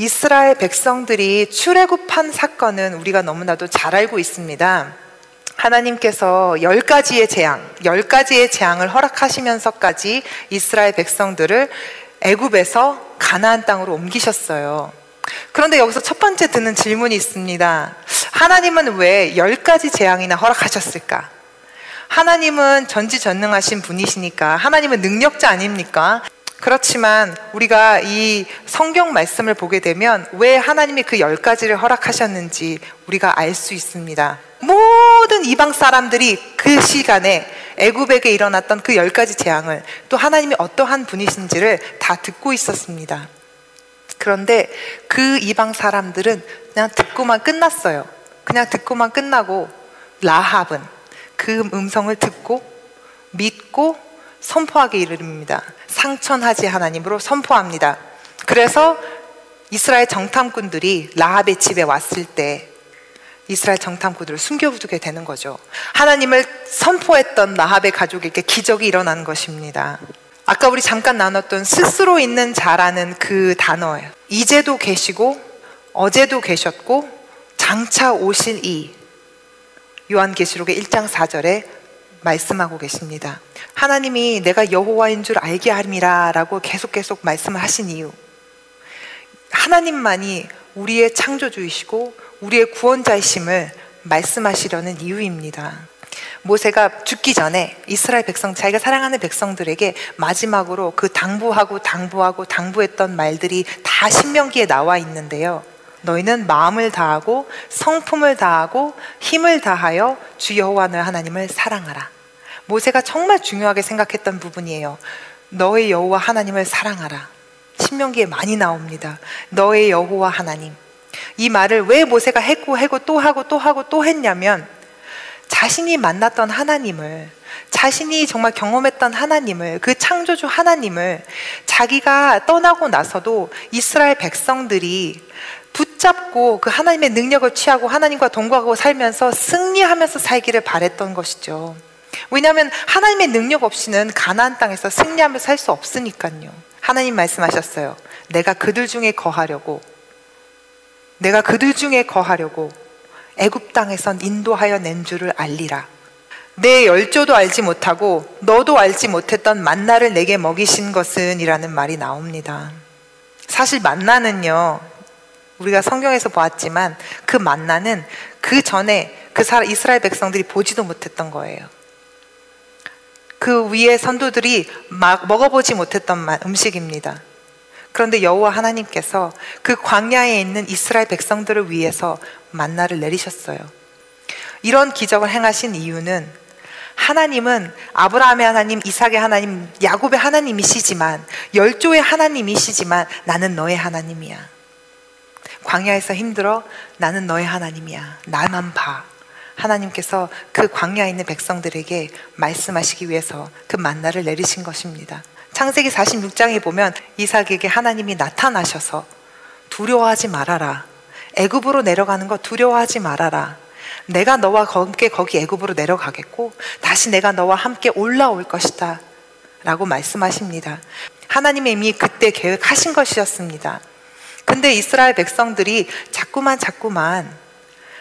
이스라엘 백성들이 출애굽한 사건은 우리가 너무나도 잘 알고 있습니다. 하나님께서 10가지의 재앙을 허락하시면서까지 이스라엘 백성들을 애굽에서 가나안 땅으로 옮기셨어요. 그런데 여기서 첫 번째 드는 질문이 있습니다. 하나님은 왜 10가지 재앙이나 허락하셨을까? 하나님은 전지전능하신 분이시니까, 하나님은 능력자 아닙니까? 그렇지만 우리가 이 성경 말씀을 보게 되면 왜 하나님이 그 10가지를 허락하셨는지 우리가 알 수 있습니다. 모든 이방 사람들이 그 시간에 애굽에게 일어났던 그 10가지 재앙을, 또 하나님이 어떠한 분이신지를 다 듣고 있었습니다. 그런데 그 이방 사람들은 그냥 듣고만 끝났어요. 그냥 듣고만 끝나고 라합은 그 음성을 듣고 믿고 선포하게 이릅니다. 상천하지 하나님으로 선포합니다. 그래서 이스라엘 정탐꾼들이 라합의 집에 왔을 때 이스라엘 정탐꾼들을 숨겨두게 되는 거죠. 하나님을 선포했던 라합의 가족에게 기적이 일어난 것입니다. 아까 우리 잠깐 나눴던 스스로 있는 자라는 그 단어예요. 이제도 계시고 어제도 계셨고 장차 오실 이, 요한계시록의 1장 4절에 말씀하고 계십니다. 하나님이 내가 여호와인 줄 알게 함이라 라고 계속 말씀을 하신 이유, 하나님만이 우리의 창조주이시고 우리의 구원자이심을 말씀하시려는 이유입니다. 모세가 죽기 전에 이스라엘 백성, 자기가 사랑하는 백성들에게 마지막으로 그 당부했던 말들이 다 신명기에 나와 있는데요. 너희는 마음을 다하고 성품을 다하고 힘을 다하여 주 여호와 너희 하나님을 사랑하라. 모세가 정말 중요하게 생각했던 부분이에요. 너의 여호와 하나님을 사랑하라. 신명기에 많이 나옵니다. 너의 여호와 하나님. 이 말을 왜 모세가 했고 또 했냐면, 자신이 만났던 하나님을, 자신이 정말 경험했던 하나님을, 그 창조주 하나님을 자기가 떠나고 나서도 이스라엘 백성들이 붙잡고 그 하나님의 능력을 취하고 하나님과 동거하고 살면서 승리하면서 살기를 바랬던 것이죠. 왜냐하면 하나님의 능력 없이는 가나안 땅에서 승리하면서 살 수 없으니까요. 하나님 말씀하셨어요. 내가 그들 중에 거하려고 애굽 땅에선 인도하여 낸 줄을 알리라. 내 열조도 알지 못하고 너도 알지 못했던 만나를 내게 먹이신 것은 이라는 말이 나옵니다. 사실 만나는요, 우리가 성경에서 보았지만 그 만나는 그 전에 이스라엘 백성들이 보지도 못했던 거예요. 그 위에 선도들이 먹어보지 못했던 음식입니다. 그런데 여호와 하나님께서 그 광야에 있는 이스라엘 백성들을 위해서 만나를 내리셨어요. 이런 기적을 행하신 이유는, 하나님은 아브라함의 하나님, 이삭의 하나님, 야곱의 하나님이시지만, 열조의 하나님이시지만 나는 너의 하나님이야. 광야에서 힘들어? 나는 너의 하나님이야. 나만 봐. 하나님께서 그 광야에 있는 백성들에게 말씀하시기 위해서 그 만나를 내리신 것입니다. 창세기 46장에 보면 이삭에게 하나님이 나타나셔서 두려워하지 말아라. 애굽으로 내려가는 거 두려워하지 말아라. 내가 너와 함께 거기 애굽으로 내려가겠고 다시 내가 너와 함께 올라올 것이다 라고 말씀하십니다. 하나님의 이미 그때 계획하신 것이었습니다. 근데 이스라엘 백성들이 자꾸만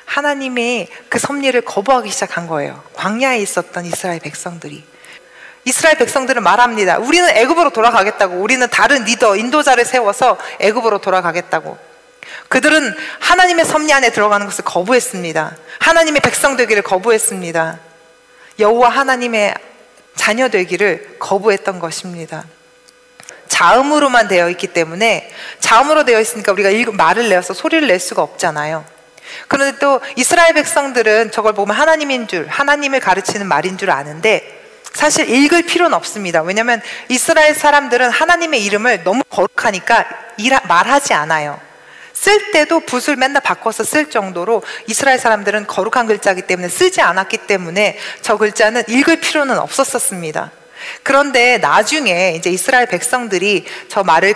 하나님의 그 섭리를 거부하기 시작한 거예요. 광야에 있었던 이스라엘 백성들이. 이스라엘 백성들은 말합니다. 우리는 애굽으로 돌아가겠다고. 우리는 다른 리더, 인도자를 세워서 애굽으로 돌아가겠다고. 그들은 하나님의 섭리 안에 들어가는 것을 거부했습니다. 하나님의 백성 되기를 거부했습니다. 여호와 하나님의 자녀 되기를 거부했던 것입니다. 자음으로만 되어 있기 때문에, 자음으로 되어 있으니까 우리가 말을 내어서 소리를 낼 수가 없잖아요. 그런데 또 이스라엘 백성들은 저걸 보면 하나님인 줄, 하나님을 가르치는 말인 줄 아는데 사실 읽을 필요는 없습니다. 왜냐하면 이스라엘 사람들은 하나님의 이름을 너무 거룩하니까 말하지 않아요. 쓸 때도 붓을 맨날 바꿔서 쓸 정도로 이스라엘 사람들은 거룩한 글자이기 때문에 쓰지 않았기 때문에 저 글자는 읽을 필요는 없었습니다. 그런데 나중에 이제 이스라엘 백성들이 저 말을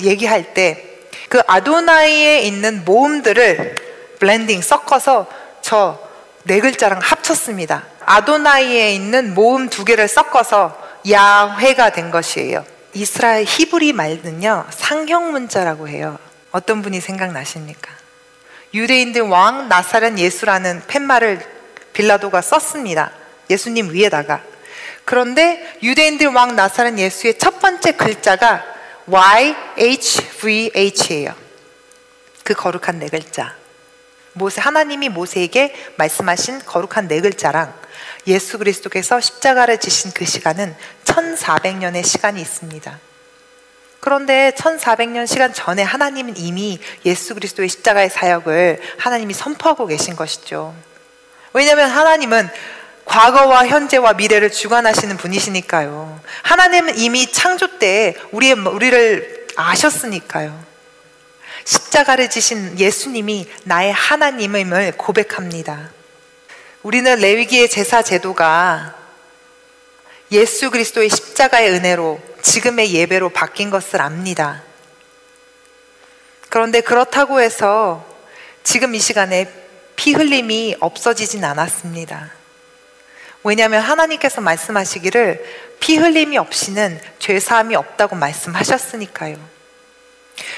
얘기할 때 그 아도나이에 있는 모음들을 블렌딩, 섞어서 저 네 글자랑 합쳤습니다. 아도나이에 있는 모음 2개를 섞어서 야훼가 된 것이에요. 이스라엘 히브리 말은요 상형 문자라고 해요. 어떤 분이 생각나십니까? 유대인들 왕 나사렛 예수라는 팻말을 빌라도가 썼습니다. 예수님 위에다가. 그런데 유대인들 왕 나사렛 예수의 첫 번째 글자가 YHVH예요. 그 거룩한 네 글자. 하나님이 모세에게 말씀하신 거룩한 네 글자랑 예수 그리스도께서 십자가를 지신 그 시간은 1400년의 시간이 있습니다. 그런데 1400년 시간 전에 하나님은 이미 예수 그리스도의 십자가의 사역을 하나님이 선포하고 계신 것이죠. 왜냐하면 하나님은 과거와 현재와 미래를 주관하시는 분이시니까요. 하나님은 이미 창조 때 우리를 아셨으니까요. 십자가를 지신 예수님이 나의 하나님임을 고백합니다. 우리는 레위기의 제사 제도가 예수 그리스도의 십자가의 은혜로 지금의 예배로 바뀐 것을 압니다. 그런데 그렇다고 해서 지금 이 시간에 피 흘림이 없어지진 않았습니다. 왜냐하면 하나님께서 말씀하시기를 피 흘림이 없이는 죄사함이 없다고 말씀하셨으니까요.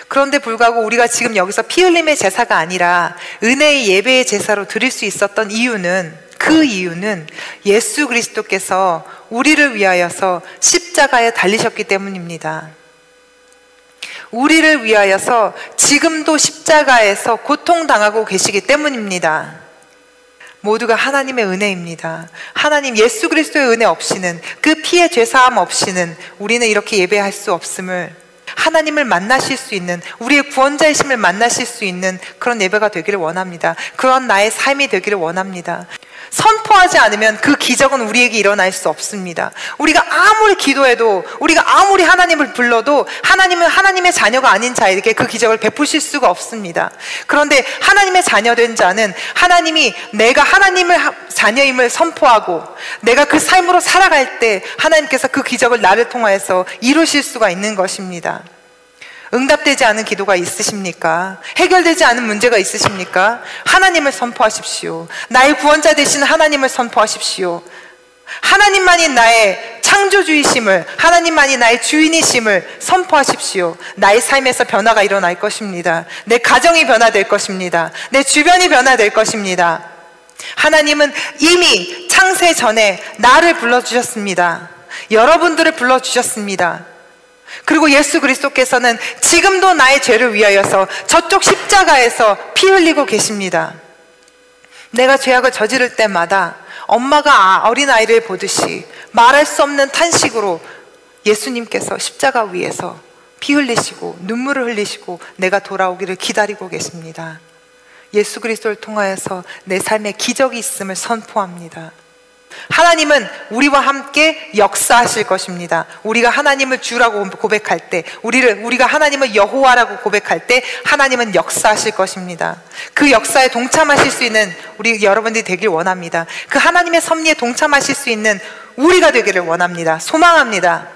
그런데 불구하고 우리가 지금 여기서 피 흘림의 제사가 아니라 은혜의 예배의 제사로 드릴 수 있었던 이유는, 그 이유는 예수 그리스도께서 우리를 위하여서 십자가에 달리셨기 때문입니다. 우리를 위하여서 지금도 십자가에서 고통당하고 계시기 때문입니다. 모두가 하나님의 은혜입니다. 하나님 예수 그리스도의 은혜 없이는, 그 피의 죄사함 없이는 우리는 이렇게 예배할 수 없음을, 하나님을 만나실 수 있는, 우리의 구원자이심을 만나실 수 있는 그런 예배가 되기를 원합니다. 그런 나의 삶이 되기를 원합니다. 선포하지 않으면 그 기적은 우리에게 일어날 수 없습니다. 우리가 아무리 기도해도, 우리가 아무리 하나님을 불러도 하나님은 하나님의 자녀가 아닌 자에게 그 기적을 베푸실 수가 없습니다. 그런데 하나님의 자녀된 자는 하나님이, 내가 하나님의 자녀임을 선포하고 내가 그 삶으로 살아갈 때 하나님께서 그 기적을 나를 통하여서 이루실 수가 있는 것입니다. 응답되지 않은 기도가 있으십니까? 해결되지 않은 문제가 있으십니까? 하나님을 선포하십시오. 나의 구원자 되시는 하나님을 선포하십시오. 하나님만이 나의 창조주이심을, 하나님만이 나의 주인이심을 선포하십시오. 나의 삶에서 변화가 일어날 것입니다. 내 가정이 변화될 것입니다. 내 주변이 변화될 것입니다. 하나님은 이미 창세 전에 나를 불러주셨습니다. 여러분들을 불러주셨습니다. 그리고 예수 그리스도께서는 지금도 나의 죄를 위하여서 저쪽 십자가에서 피 흘리고 계십니다. 내가 죄악을 저지를 때마다 엄마가 어린아이를 보듯이 말할 수 없는 탄식으로 예수님께서 십자가 위에서 피 흘리시고 눈물을 흘리시고 내가 돌아오기를 기다리고 계십니다. 예수 그리스도를 통하여서 내 삶에 기적이 있음을 선포합니다. 하나님은 우리와 함께 역사하실 것입니다. 우리가 하나님을 주라고 고백할 때, 우리가 하나님을 여호와라고 고백할 때 하나님은 역사하실 것입니다. 그 역사에 동참하실 수 있는 우리 여러분들이 되길 원합니다. 그 하나님의 섭리에 동참하실 수 있는 우리가 되기를 원합니다. 소망합니다.